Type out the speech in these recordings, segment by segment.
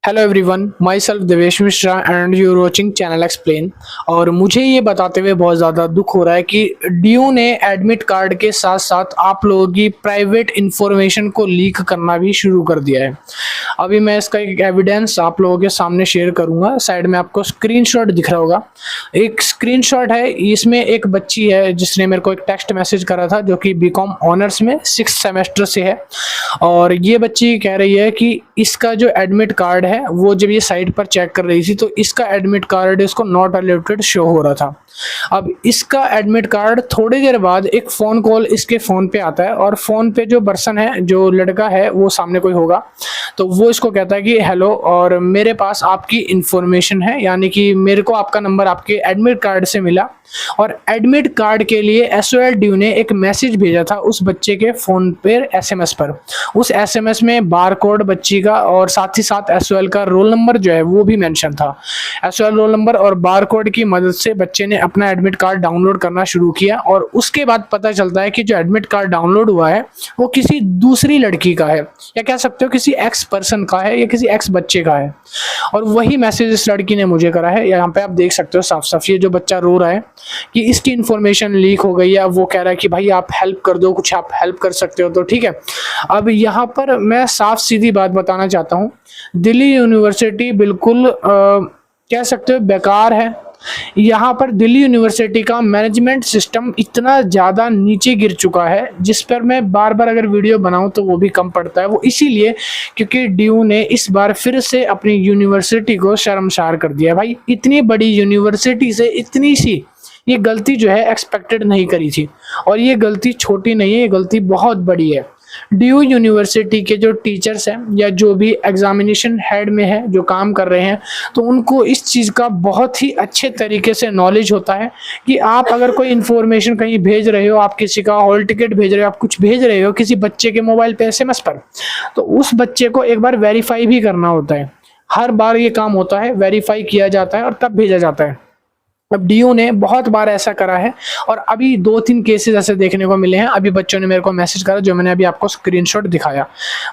Hello everyone, my self Devesh Mishra and you're watching channel explain. और मुझे ये बताते हुए बहुत ज़्यादा दुख हो रहा है कि ड्यू ने एडमिट कार्ड के साथ साथ आप लोगों की प्राइवेट इन्फॉर्मेशन को लीक करना भी शुरू कर दिया है। अभी मैं इसका एक एविडेंस आप लोगों के सामने शेयर करूंगा। साइड में आपको स्क्रीनशॉट दिख रहा होगा, एक स्क्रीनशॉट है। इसमें एक बच्ची है जिसने मेरे को एक टेक्स्ट मैसेज करा था, जो कि बीकॉम ऑनर्स में 6th सेमेस्टर से है। और ये बच्ची कह रही है कि इसका जो एडमिट कार्ड है, वो जब ये साइट पर चेक कर रही थी तो इसका एडमिट कार्ड इसको नॉट अलर्टेड शो हो रहा था। अब इसका एडमिट कार्ड थोड़ी देर बाद एक फ़ोन कॉल इसके फ़ोन पे आता है, और फ़ोन पे जो पर्सन है, जो लड़का है, वो सामने कोई होगा, तो वो इसको कहता है कि हेलो, और मेरे पास आपकी इंफॉर्मेशन है, यानी कि मेरे को आपका नंबर आपके एडमिट कार्ड से मिला। और एडमिट कार्ड के लिए एसओएल ड्यू ने एक मैसेज भेजा था उस बच्चे के फ़ोन पर, एसएमएस पर। उस एसएमएस में बार कोड बच्ची का और साथ ही साथ एसओएल का रोल नंबर जो है वो भी मेंशन था। एसओएल रोल नंबर और बार कोड की मदद से बच्चे ने अपना एडमिट कार्ड डाउनलोड करना शुरू किया, और उसके बाद पता चलता है कि जो एडमिट कार्ड डाउनलोड हुआ है वो किसी दूसरी लड़की का है, या कह सकते हो किसी एक्स पर्सन का है, या किसी एक्स बच्चे का है। और वही मैसेज इस लड़की ने मुझे करा है। यहाँ पे आप देख सकते हो साफ साफ, ये जो बच्चा रो रहा है कि इसकी इन्फॉर्मेशन लीक हो गई है। वो कह रहा है कि भाई आप हेल्प कर दो, कुछ आप हेल्प कर सकते हो तो ठीक है। अब यहाँ पर मैं साफ सीधी बात बताना चाहता हूँ, दिल्ली यूनिवर्सिटी बिल्कुल कह सकते हो बेकार है। यहाँ पर दिल्ली यूनिवर्सिटी का मैनेजमेंट सिस्टम इतना ज़्यादा नीचे गिर चुका है, जिस पर मैं बार बार अगर वीडियो बनाऊं तो वो भी कम पड़ता है। वो इसीलिए क्योंकि ड्यू ने इस बार फिर से अपनी यूनिवर्सिटी को शर्मसार कर दिया। भाई, इतनी बड़ी यूनिवर्सिटी से इतनी सी ये गलती जो है एक्सपेक्टेड नहीं करी थी, और ये गलती छोटी नहीं है, ये गलती बहुत बड़ी है। ड्यू यूनिवर्सिटी के जो टीचर्स हैं, या जो भी एग्जामिनेशन हेड में है, जो काम कर रहे हैं, तो उनको इस चीज़ का बहुत ही अच्छे तरीके से नॉलेज होता है कि आप अगर कोई इन्फॉर्मेशन कहीं भेज रहे हो, आप किसी का हॉल टिकट भेज रहे हो, आप कुछ भेज रहे हो किसी बच्चे के मोबाइल पे एसएमएस पर, तो उस बच्चे को एक बार वेरीफाई भी करना होता है। हर बार ये काम होता है, वेरीफाई किया जाता है और तब भेजा जाता है। अब डीओ ने बहुत बार ऐसा करा है, और अभी 2-3 केसेस ऐसे देखने को मिले हैं। अभी बच्चों ने मेरे को मैसेज करा, जो मैंने अभी आपको स्क्रीनशॉट दिखाया।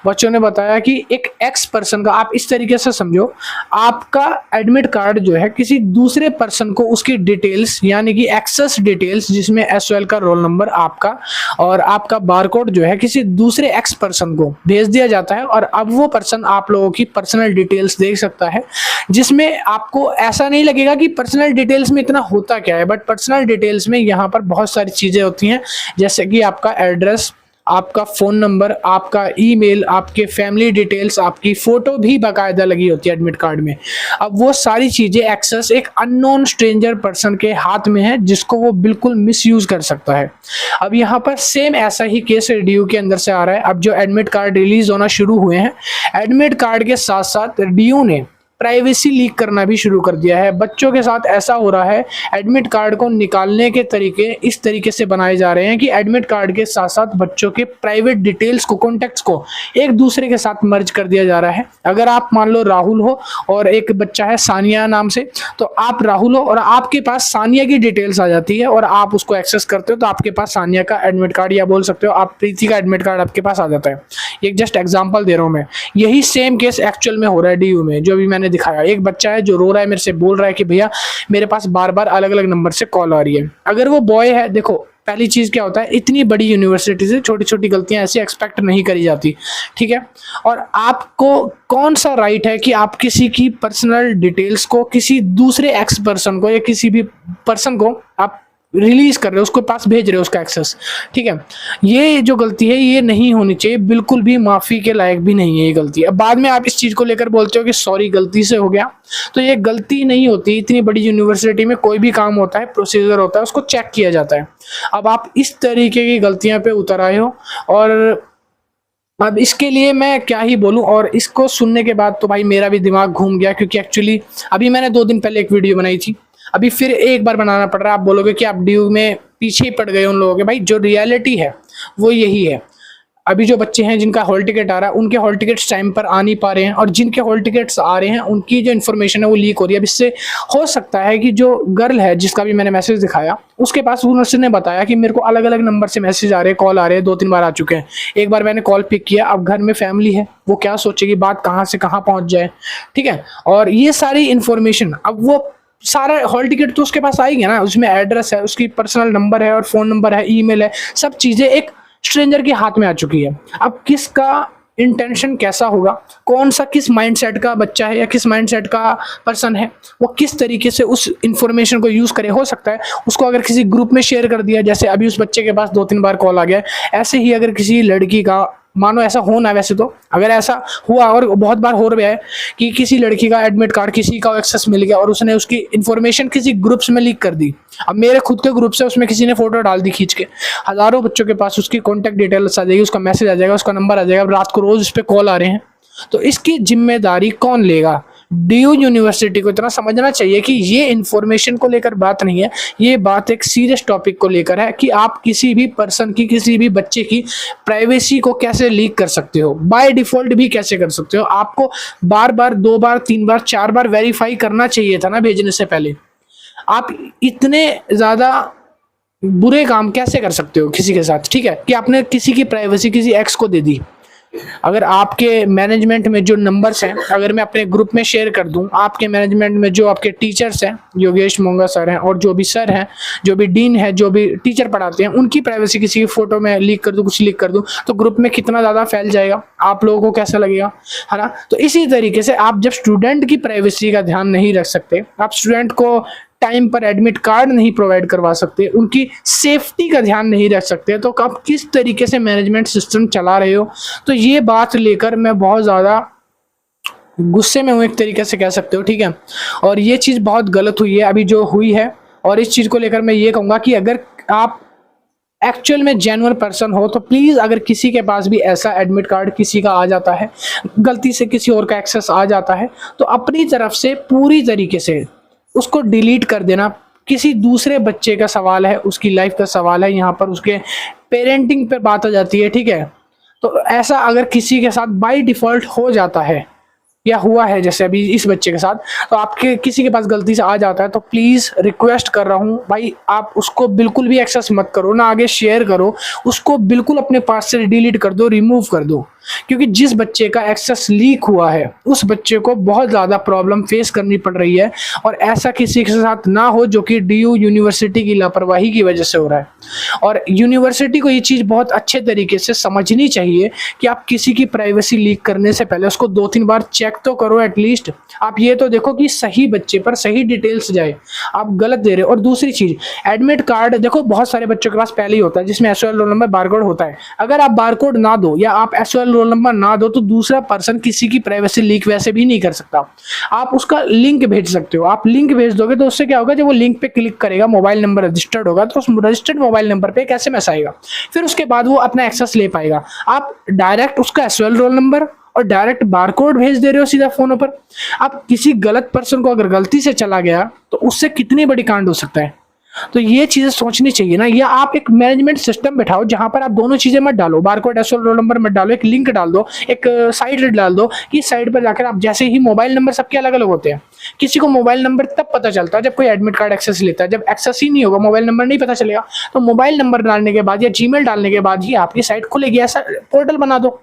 बच्चों ने बताया कि एक एक्स पर्सन का, आप इस तरीके से समझो, आपका एडमिट कार्ड जो है किसी दूसरे पर्सन को उसकी डिटेल्स, यानी कि एक्सेस डिटेल्स, जिसमें एसओएल का रोल नंबर आपका और आपका बारकोड जो है, किसी दूसरे एक्स पर्सन को भेज दिया जाता है। और अब वो पर्सन आप लोगों की पर्सनल डिटेल्स देख सकता है, जिसमें आपको ऐसा नहीं लगेगा कि पर्सनल डिटेल्स में इतना होता क्या है, बट पर्सनल डिटेल्स में यहाँ पर बहुत सारी चीज़ें होती हैं, जैसे कि आपका एड्रेस, आपका फ़ोन नंबर, आपका ईमेल, आपके फैमिली डिटेल्स, आपकी फ़ोटो भी बाकायदा लगी होती है एडमिट कार्ड में। अब वो सारी चीज़ें एक्सेस एक अननोन स्ट्रेंजर पर्सन के हाथ में है, जिसको वो बिल्कुल मिसयूज़ कर सकता है। अब यहाँ पर सेम ऐसा ही केस ड्यू के अंदर से आ रहा है। अब जो एडमिट कार्ड रिलीज़ होना शुरू हुए हैं, एडमिट कार्ड के साथ साथ ड्यू ने प्राइवेसी लीक करना भी शुरू कर दिया है। बच्चों के साथ ऐसा हो रहा है, एडमिट कार्ड को निकालने के तरीके इस तरीके से बनाए जा रहे हैं कि एडमिट कार्ड के साथ साथ बच्चों के प्राइवेट डिटेल्स को, कॉन्टैक्ट्स को एक दूसरे के साथ मर्ज कर दिया जा रहा है। अगर आप मान लो राहुल हो और एक बच्चा है सानिया नाम से, तो आप राहुल हो और आपके पास सानिया की डिटेल्स आ जाती है, और आप उसको एक्सेस करते हो तो आपके पास सानिया का एडमिट कार्ड, या बोल सकते हो आप प्रीति का एडमिट कार्ड आपके पास आ जाता है। एक जस्ट एग्जाम्पल दे रहा हूँ मैं। यही सेम केस एक्चुअल में हो रहा है डीयू में, जो भी मैंने दिखाया। एक बच्चा है जो रो रहा है, मेरे से बोल रहा है कि भैया मेरे पास बार बार अलग अलग नंबर से कॉल आ रही है। अगर वो बॉय है, देखो पहली चीज क्या होता है, इतनी बड़ी यूनिवर्सिटी से छोटी छोटी गलतियां ऐसी एक्सपेक्ट नहीं करी जाती, ठीक है। और आपको कौन सा राइट है कि आप किसी की पर्सनल डिटेल्स को किसी दूसरे एक्स पर्सन को, या किसी भी पर्सन को आप रिलीज कर रहे हो, उसको पास भेज रहे हो उसका एक्सेस, ठीक है। ये जो गलती है ये नहीं होनी चाहिए, बिल्कुल भी माफी के लायक भी नहीं है ये गलती। अब बाद में आप इस चीज को लेकर बोलते हो कि सॉरी गलती से हो गया, तो ये गलती नहीं होती। इतनी बड़ी यूनिवर्सिटी में कोई भी काम होता है, प्रोसीजर होता है, उसको चेक किया जाता है। अब आप इस तरीके की गलतियां पे उतर आए हो, और अब इसके लिए मैं क्या ही बोलूं। और इसको सुनने के बाद तो भाई मेरा भी दिमाग घूम गया, क्योंकि एक्चुअली अभी मैंने 2 दिन पहले एक वीडियो बनाई थी, अभी फिर एक बार बनाना पड़ रहा है। आप बोलोगे कि आप ड्यू में पीछे ही पड़ गए उन लोगों के, भाई जो रियलिटी है वो यही है। अभी जो बच्चे हैं जिनका हॉल टिकट आ रहा है उनके हॉल टिकट्स टाइम पर आ नहीं पा रहे हैं, और जिनके हॉल टिकट्स आ रहे हैं उनकी जो इन्फॉर्मेशन है वो लीक हो रही है। अब इससे हो सकता है कि जो गर्ल है जिसका भी मैंने मैसेज दिखाया उसके पास उसने बताया कि मेरे को अलग अलग नंबर से मैसेज आ रहे हैं, कॉल आ रहे हैं, 2-3 बार आ चुके हैं। एक बार मैंने कॉल पिक किया, अब घर में फैमिली है, वो क्या सोचेगी, बात कहाँ से कहाँ पहुंच जाए, ठीक है। और ये सारी इन्फॉर्मेशन, अब वो सारा हॉल टिकट तो उसके पास आएगी ना, उसमें एड्रेस है, उसकी पर्सनल नंबर है और फोन नंबर है, ईमेल है, सब चीजें एक स्ट्रेंजर के हाथ में आ चुकी है। अब किसका इंटेंशन कैसा होगा, कौन सा किस माइंडसेट का बच्चा है या किस माइंडसेट का पर्सन है, वो किस तरीके से उस इंफॉर्मेशन को यूज करे। हो सकता है उसको अगर किसी ग्रुप में शेयर कर दिया, जैसे अभी उस बच्चे के पास 2-3 बार कॉल आ गया, ऐसे ही अगर किसी लड़की का, मानो ऐसा हो ना, वैसे तो अगर ऐसा हुआ और बहुत बार हो रहा है कि किसी लड़की का एडमिट कार्ड किसी का एक्सेस मिल गया और उसने उसकी इन्फॉर्मेशन किसी ग्रुप्स में लीक कर दी। अब मेरे खुद के ग्रुप से उसमें किसी ने फोटो डाल दी खींच के, हजारों बच्चों के पास उसकी कॉन्टैक्ट डिटेल्स आ जाएगी, उसका मैसेज आ जाएगा, उसका नंबर आ जाएगा, अब रात को रोज उस पर कॉल आ रहे हैं। तो इसकी जिम्मेदारी कौन लेगा? डीयू यूनिवर्सिटी को इतना समझना चाहिए कि ये इंफॉर्मेशन को लेकर बात नहीं है, ये बात एक सीरियस टॉपिक को लेकर है कि आप किसी भी पर्सन की, किसी भी बच्चे की प्राइवेसी को कैसे लीक कर सकते हो, बाय डिफॉल्ट भी कैसे कर सकते हो। आपको बार बार, 2 बार, 3 बार, 4 बार वेरीफाई करना चाहिए था ना भेजने से पहले। आप इतने ज्यादा बुरे काम कैसे कर सकते हो किसी के साथ, ठीक है, कि आपने किसी की प्राइवेसी किसी एक्स को दे दी। अगर आपके मैनेजमेंट में जो नंबर्स हैं, अगर मैं अपने ग्रुप में शेयर कर दूं, आपके मैनेजमेंट में जो आपके टीचर्स हैं, योगेश मोंगा सर हैं और जो भी सर हैं, जो भी डीन है, जो भी टीचर पढ़ाते हैं, उनकी प्राइवेसी किसी की फोटो में लीक कर दूं, कुछ लीक कर दूं, तो ग्रुप में कितना ज़्यादा फैल जाएगा, आप लोगों को कैसा लगेगा, है ना। तो इसी तरीके से आप जब स्टूडेंट की प्राइवेसी का ध्यान नहीं रख सकते, आप स्टूडेंट को टाइम पर एडमिट कार्ड नहीं प्रोवाइड करवा सकते, उनकी सेफ्टी का ध्यान नहीं रख सकते, तो आप किस तरीके से मैनेजमेंट सिस्टम चला रहे हो। तो ये बात लेकर मैं बहुत ज़्यादा गुस्से में हूँ, एक तरीके से कह सकते हो, ठीक है। और ये चीज़ बहुत गलत हुई है अभी जो हुई है, और इस चीज़ को लेकर मैं ये कहूँगा कि अगर आप एक्चुअल में जेन्युइन पर्सन हो तो प्लीज़, अगर किसी के पास भी ऐसा एडमिट कार्ड किसी का आ जाता है, गलती से किसी और का एक्सेस आ जाता है, तो अपनी तरफ से पूरी तरीके से उसको डिलीट कर देना। किसी दूसरे बच्चे का सवाल है, उसकी लाइफ का सवाल है, यहाँ पर उसके पेरेंटिंग पर बात आ जाती है, ठीक है। तो ऐसा अगर किसी के साथ बाय डिफॉल्ट हो जाता है या हुआ है, जैसे अभी इस बच्चे के साथ, तो आपके किसी के पास गलती से आ जाता है, तो प्लीज़ रिक्वेस्ट कर रहा हूँ भाई, आप उसको बिल्कुल भी एक्सेस मत करो, ना आगे शेयर करो, उसको बिल्कुल अपने पास से डिलीट कर दो, रिमूव कर दो। क्योंकि जिस बच्चे का एक्सेस लीक हुआ है उस बच्चे को बहुत ज़्यादा प्रॉब्लम फेस करनी पड़ रही है, और ऐसा किसी के साथ ना हो जो कि डीयू यूनिवर्सिटी की लापरवाही की वजह से हो रहा है। और यूनिवर्सिटी को ये चीज़ बहुत अच्छे तरीके से समझनी चाहिए कि आप किसी की प्राइवेसी लीक करने से पहले उसको 2-3 बार चेक तो करो एटलीस्ट। आप ये तो देखो कि सही बच्चे पर सही डिटेल्स जाए, आप गलत दे रहे हो। और दूसरी चीज़, एडमिट कार्ड देखो बहुत सारे बच्चों के पास पहले ही होता है जिसमें एसओएल रोल नंबर बारकोड होता है। अगर आप बारकोड ना दो या आप एसओएल रोल नंबर ना दो तो दूसरा पर्सन किसी की प्राइवेसी लीक वैसे भी नहीं कर सकता। आप उसका लिंक भेज सकते हो, आप लिंक भेज दोगे तो उससे क्या होगा, जब वो लिंक पे क्लिक करेगा, मोबाइल नंबर रजिस्टर्ड होगा, तो उस रजिस्टर्ड मोबाइल नंबर पे एक एसएमएस आएगा, फिर उसके बाद वो अपना एक्सेस ले पाएगा। आप डायरेक्ट उसका एसओएल रोल नंबर और डायरेक्ट बारकोड भेज दे रहे हो सीधा फोन पर। आप किसी गलत पर्सन को अगर गलती से चला गया तो उससे कितनी बड़ी कांड हो सकता है। तो ये चीजें सोचनी चाहिए ना, या आप एक मैनेजमेंट सिस्टम बैठाओ जहां पर आप दोनों चीजें मत डालो, बारकोड एसओएल रोल नंबर मत डालो, एक लिंक डाल दो, एक साइट डाल दो कि साइट पर जाकर आप, जैसे ही मोबाइल नंबर सबके अलग अलग होते हैं, किसी को मोबाइल नंबर तब पता चलता है जब कोई एडमिट कार्ड एक्सेस लेता है, जब एक्सेस ही नहीं होगा मोबाइल नंबर नहीं पता चलेगा। तो मोबाइल नंबर डालने के बाद या जीमेल डालने के बाद ही आपकी साइट खुलेगी, ऐसा पोर्टल बना दो।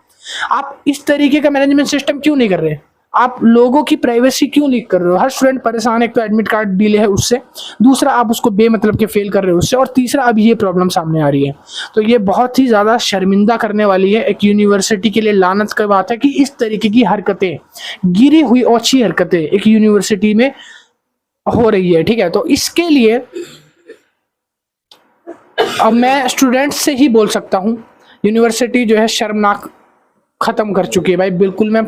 आप इस तरीके का मैनेजमेंट सिस्टम क्यों नहीं कर रहे? आप लोगों की प्राइवेसी क्यों लीक कर रहे हो? हर स्टूडेंट परेशान है, एक तो एडमिट कार्ड डिले है उससे, दूसरा आप उसको बेमतलब के फेल कर रहे हो उससे, और तीसरा अब ये प्रॉब्लम सामने आ रही है। तो ये बहुत ही ज़्यादा शर्मिंदा करने वाली है, एक यूनिवर्सिटी के लिए लानत की बात है कि इस तरीके की हरकतें, गिरी हुई ओछी हरकतें एक यूनिवर्सिटी में हो रही है, ठीक है। तो इसके लिए अब मैं स्टूडेंट्स से ही बोल सकता हूँ, यूनिवर्सिटी जो है शर्मनाक खत्म कर चुकी है भाई, बिल्कुल मैं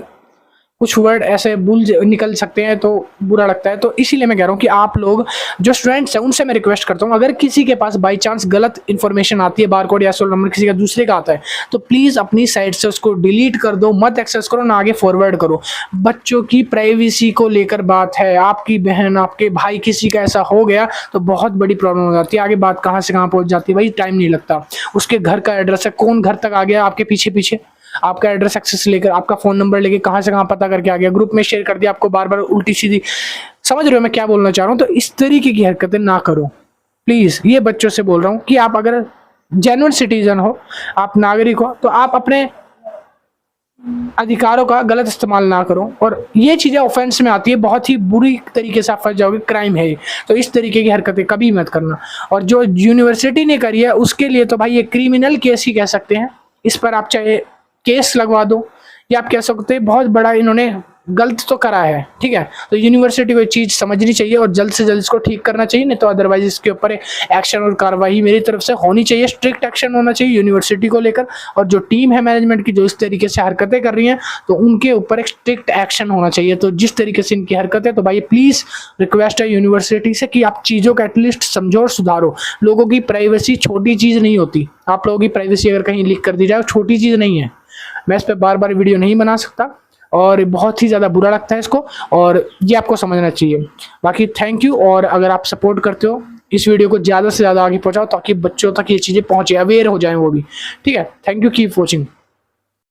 कुछ वर्ड ऐसे भूल निकल सकते हैं तो बुरा लगता है। तो इसीलिए मैं कह रहा हूँ कि आप लोग जो स्टूडेंट्स हैं उनसे मैं रिक्वेस्ट करता हूँ, अगर किसी के पास बाई चांस गलत इन्फॉर्मेशन आती है, बारकोड या सोल नंबर किसी का दूसरे का आता है, तो प्लीज़ अपनी साइट से उसको डिलीट कर दो, मत एक्सेस करो, ना आगे फॉरवर्ड करो। बच्चों की प्राइवेसी को लेकर बात है, आपकी बहन आपके भाई किसी का ऐसा हो गया तो बहुत बड़ी प्रॉब्लम हो जाती है, आगे बात कहाँ से कहाँ पहुँच जाती है भाई, टाइम नहीं लगता। उसके घर का एड्रेस है, कौन घर तक आ गया आपके पीछे पीछे, आपका एड्रेस एक्सेस लेकर, आपका फोन नंबर लेके कहां से कहां पता करके आ गया, ग्रुप में शेयर कर दिया, आपको बार बार उल्टी सीधी, समझ रहे हो मैं क्या बोलना चाह रहा हूं। तो इस तरीके की हरकतें ना करो प्लीज, ये बच्चों से बोल रहा हूं कि आप अगर जेन्युइन सिटीजन हो, आप नागरिक हो, तो आप अपने अधिकारों का गलत इस्तेमाल ना करो। और ये चीजें ऑफेंस में आती है, बहुत ही बुरी तरीके से आप फंस जाओगे, क्राइम है ये। तो इस तरीके की हरकतें कभी मत करना। और जो यूनिवर्सिटी ने करी है उसके लिए तो भाई ये क्रिमिनल केस ही कह सकते हैं, इस पर आप चाहे केस लगवा दो, या आप कह सकते हैं बहुत बड़ा इन्होंने गलत तो करा है, ठीक है। तो यूनिवर्सिटी को ये चीज समझनी चाहिए और जल्द से जल्द इसको ठीक करना चाहिए, नहीं तो अदरवाइज इसके ऊपर एक्शन और कार्रवाई मेरी तरफ से होनी चाहिए, स्ट्रिक्ट एक्शन होना चाहिए यूनिवर्सिटी को लेकर। और जो टीम है मैनेजमेंट की जो इस तरीके से हरकतें कर रही हैं, तो उनके ऊपर एक स्ट्रिक्ट एक्शन होना चाहिए। तो जिस तरीके से इनकी हरकत है, तो भाई प्लीज रिक्वेस्ट है यूनिवर्सिटी से कि आप चीजों को एटलीस्ट समझो और सुधारो। लोगों की प्राइवेसी छोटी चीज नहीं होती, आप लोगों की प्राइवेसी अगर कहीं लीक कर दी जाए छोटी चीज नहीं है। मैं इस पर बार बार वीडियो नहीं बना सकता और बहुत ही ज़्यादा बुरा लगता है इसको, और ये आपको समझना चाहिए। बाकी थैंक यू, और अगर आप सपोर्ट करते हो इस वीडियो को ज़्यादा से ज़्यादा आगे पहुंचाओ ताकि बच्चों तक ये चीज़ें पहुंचे, अवेयर हो जाएं वो भी, ठीक है। Thank you, keep watching.